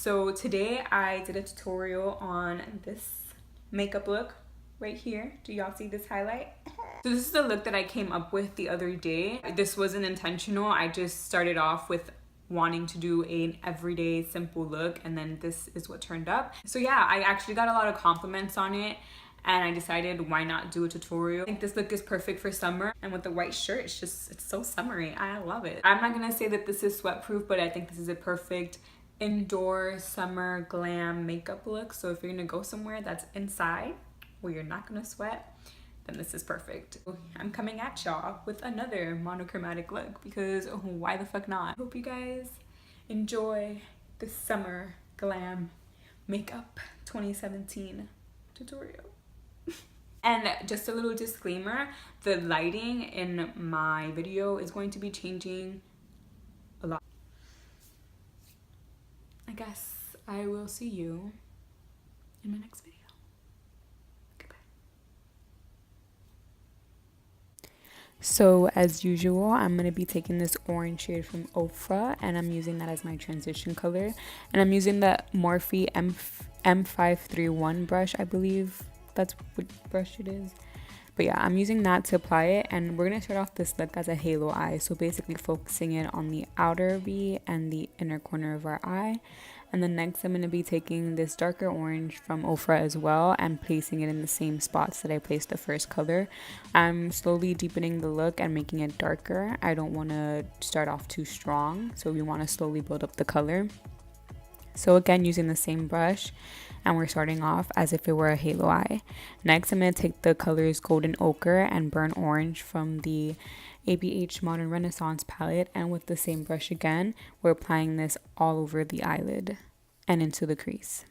So today I did a tutorial on this makeup look right here. Do y'all see this highlight? So this is the look that I came up with the other day. This wasn't intentional. I just started off with wanting to do an everyday simple look, and then this is what turned up. So yeah, I actually got a lot of compliments on it, and I decided why not do a tutorial. I think this look is perfect for summer, and with the white shirt, it's so summery. I love it. I'm not gonna say that this is sweat-proof, but I think this is a perfect indoor summer glam makeup look. So if you're gonna go somewhere that's inside where you're not gonna sweat, then this is perfect. I'm coming at y'all with another monochromatic look because why the fuck not? Hope you guys enjoy this summer glam makeup 2017 tutorial. And just a little disclaimer, the lighting in my video is going to be changing a lot. I guess I will see you in my next video. Goodbye. So as usual, I'm going to be taking this orange shade from Ofra, and I'm using that as my transition color. And I'm using the Morphe M531 brush, I believe that's what brush it is. But yeah, I'm using that to apply it, and we're going to start off this look as a halo eye. So basically focusing it on the outer V and the inner corner of our eye. And then next I'm going to be taking this darker orange from Ofra as well and placing it in the same spots that I placed the first color. I'm slowly deepening the look and making it darker. I don't want to start off too strong, so we want to slowly build up the color. So again, using the same brush, and we're starting off as if it were a halo eye. Next, I'm going to take the colors Golden Ochre and Burnt Orange from the ABH Modern Renaissance palette, and with the same brush again, we're applying this all over the eyelid and into the crease.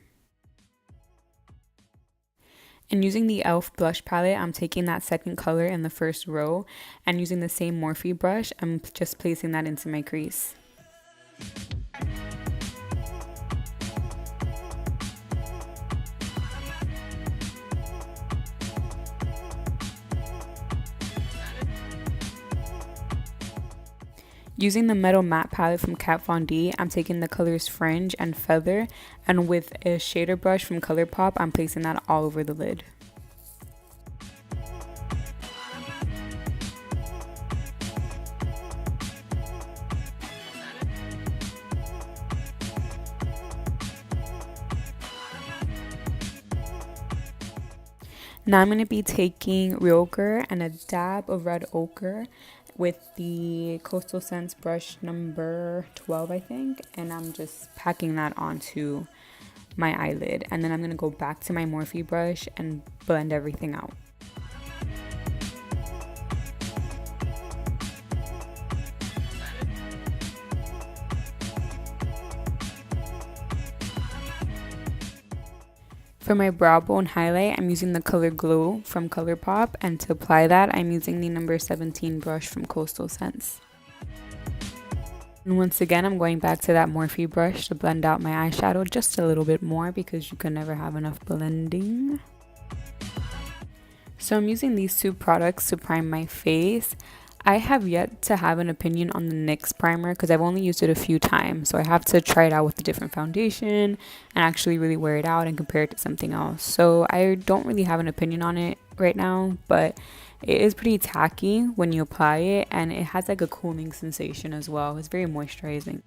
And using the e.l.f. blush palette, I'm taking that second color in the first row, and using the same Morphe brush, I'm just placing that into my crease. Using the Metal Matte palette from Kat Von D, I'm taking the colors Fringe and Feather, and with a shader brush from ColourPop, I'm placing that all over the lid. Now I'm going to be taking Real Ochre and a dab of Red Ochre with the Coastal Scents brush number 12, I think, and I'm just packing that onto my eyelid, and then I'm going to go back to my Morphe brush and blend everything out. For my brow bone highlight, I'm using the color Glow from ColourPop, and to apply that, I'm using the number 17 brush from Coastal Scents. And once again, I'm going back to that Morphe brush to blend out my eyeshadow just a little bit more because you can never have enough blending. So I'm using these two products to prime my face. I have yet to have an opinion on the NYX primer because I've only used it a few times, so I have to try it out with a different foundation and actually really wear it out and compare it to something else. So I don't really have an opinion on it right now, but it is pretty tacky when you apply it, and it has like a cooling sensation as well. It's very moisturizing.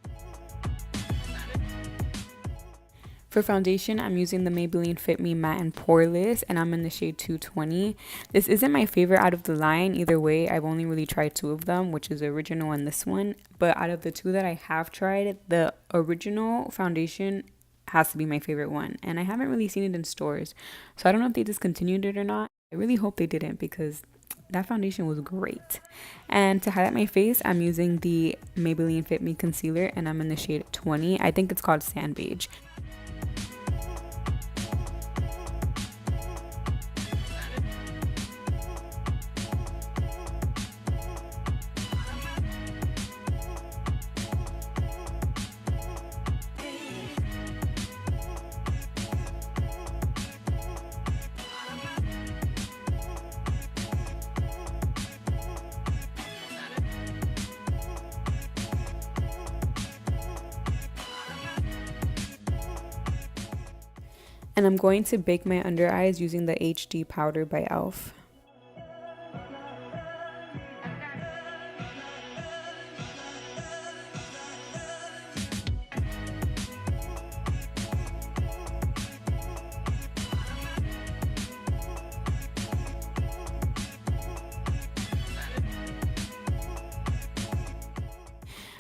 For foundation, I'm using the Maybelline Fit Me Matte and Poreless, and I'm in the shade 220. This isn't my favorite out of the line. Either way, I've only really tried two of them, which is the original and this one. But out of the two that I have tried, the original foundation has to be my favorite one. And I haven't really seen it in stores, so I don't know if they discontinued it or not. I really hope they didn't because that foundation was great. And to highlight my face, I'm using the Maybelline Fit Me Concealer, and I'm in the shade 20. I think it's called Sand Beige. And I'm going to bake my under eyes using the HD powder by e.l.f.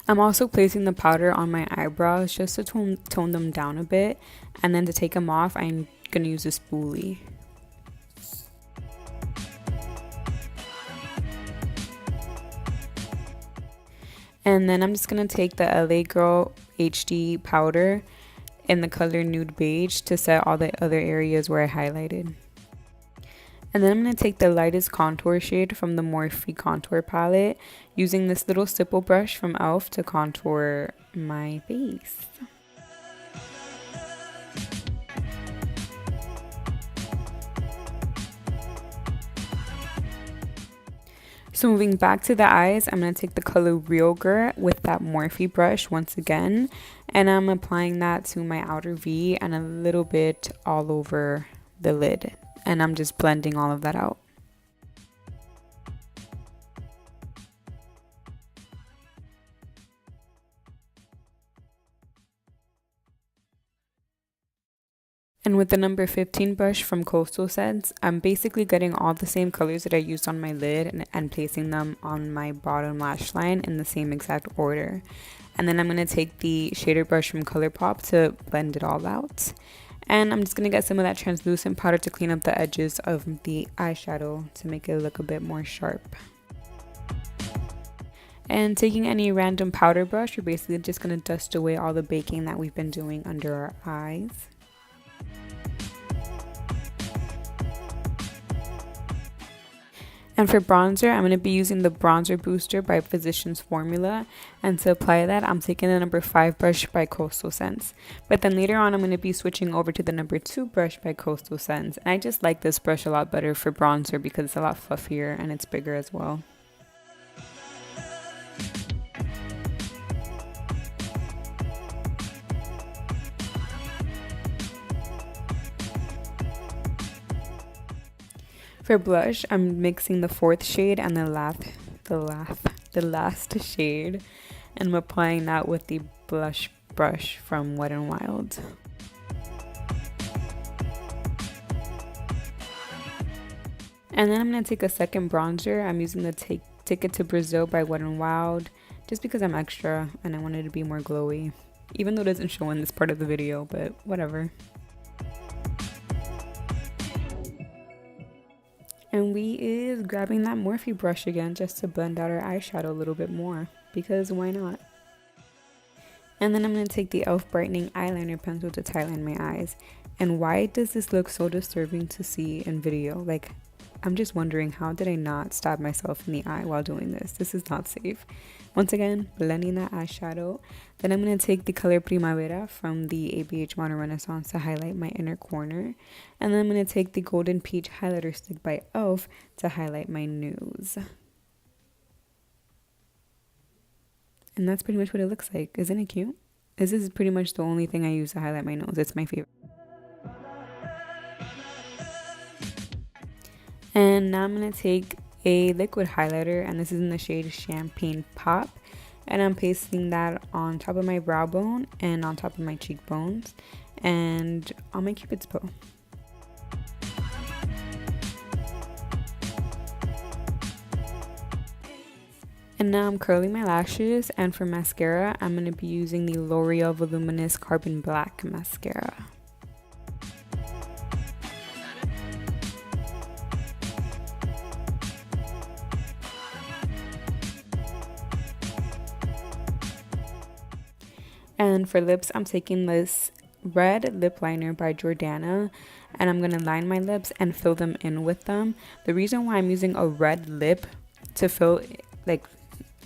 I'm also placing the powder on my eyebrows just to tone them down a bit, and then to take them off, I'm going to use a spoolie. And then I'm just going to take the LA Girl HD powder in the color Nude Beige to set all the other areas where I highlighted. And then I'm going to take the lightest contour shade from the Morphe contour palette, using this little stipple brush from e.l.f. to contour my face. So moving back to the eyes, I'm going to take the color Real Girl with that Morphe brush once again, and I'm applying that to my outer V and a little bit all over the lid. And I'm just blending all of that out. And with the number 15 brush from Coastal Scents, I'm basically getting all the same colors that I used on my lid and placing them on my bottom lash line in the same exact order. And then I'm going to take the shader brush from ColourPop to blend it all out. And I'm just going to get some of that translucent powder to clean up the edges of the eyeshadow to make it look a bit more sharp. And taking any random powder brush, you're basically just going to dust away all the baking that we've been doing under our eyes. And for bronzer, I'm going to be using the Bronzer Booster by Physicians Formula. And to apply that, I'm taking the number 5 brush by Coastal Scents. But then later on, I'm going to be switching over to the number 2 brush by Coastal Scents. And I just like this brush a lot better for bronzer because it's a lot fluffier and it's bigger as well. For blush, I'm mixing the 4th shade and the last shade, and I'm applying that with the blush brush from Wet n Wild. And then I'm going to take a second bronzer. I'm using the Ticket to Brazil by Wet n Wild, just because I'm extra and I wanted to be more glowy, even though it doesn't show in this part of the video, but whatever. And we is grabbing that Morphe brush again just to blend out our eyeshadow a little bit more, because why not? And then I'm going to take the e.l.f. Brightening Eyeliner Pencil to tightline my eyes. And why does this look so disturbing to see in video? Like, I'm just wondering, how did I not stab myself in the eye while doing this? This is not safe. Once again, blending that eyeshadow. Then I'm going to take the color Primavera from the ABH Modern Renaissance to highlight my inner corner. And then I'm going to take the Golden Peach Highlighter Stick by e.l.f. to highlight my nose. And that's pretty much what it looks like. Isn't it cute? This is pretty much the only thing I use to highlight my nose. It's my favorite. And now I'm going to take a liquid highlighter, and this is in the shade Champagne Pop. And I'm pasting that on top of my brow bone and on top of my cheekbones and on my Cupid's bow. And now I'm curling my lashes, and for mascara, I'm going to be using the L'Oreal Voluminous Carbon Black mascara. And for lips, I'm taking this red lip liner by Jordana, and I'm going to line my lips and fill them in with them. The reason why I'm using a red lip to fill, like,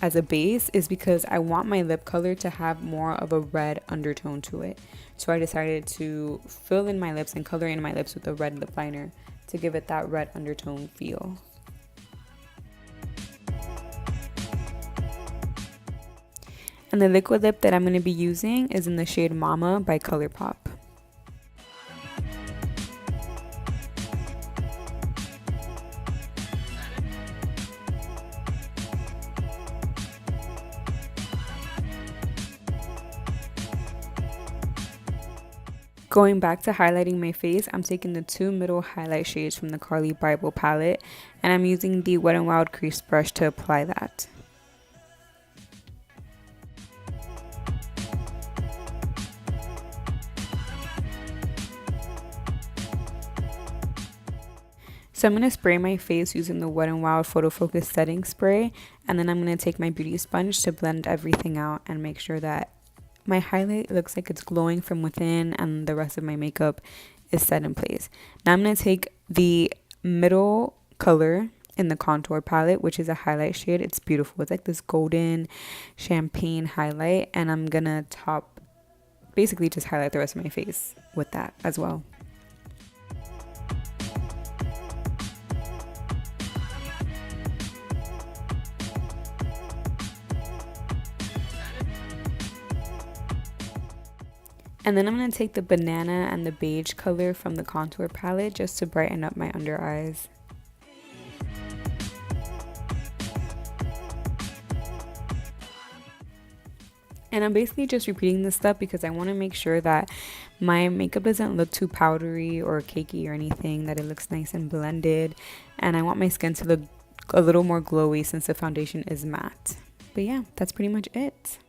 as a base is because I want my lip color to have more of a red undertone to it. So I decided to fill in my lips and color in my lips with a red lip liner to give it that red undertone feel. And the liquid lip that I'm going to be using is in the shade Mama by ColourPop. Going back to highlighting my face, I'm taking the 2 middle highlight shades from the Carly Bible palette, and I'm using the Wet n Wild crease brush to apply that. So I'm going to spray my face using the Wet n Wild Photo Focus setting spray, and then I'm going to take my beauty sponge to blend everything out and make sure that my highlight looks like it's glowing from within and the rest of my makeup is set in place. Now I'm going to take the middle color in the contour palette, which is a highlight shade. It's beautiful. It's like this golden champagne highlight, and I'm going to basically just highlight the rest of my face with that as well. And then I'm going to take the banana and the beige color from the contour palette just to brighten up my under eyes. And I'm basically just repeating this step because I want to make sure that my makeup doesn't look too powdery or cakey or anything, that it looks nice and blended. And I want my skin to look a little more glowy since the foundation is matte. But yeah, that's pretty much it.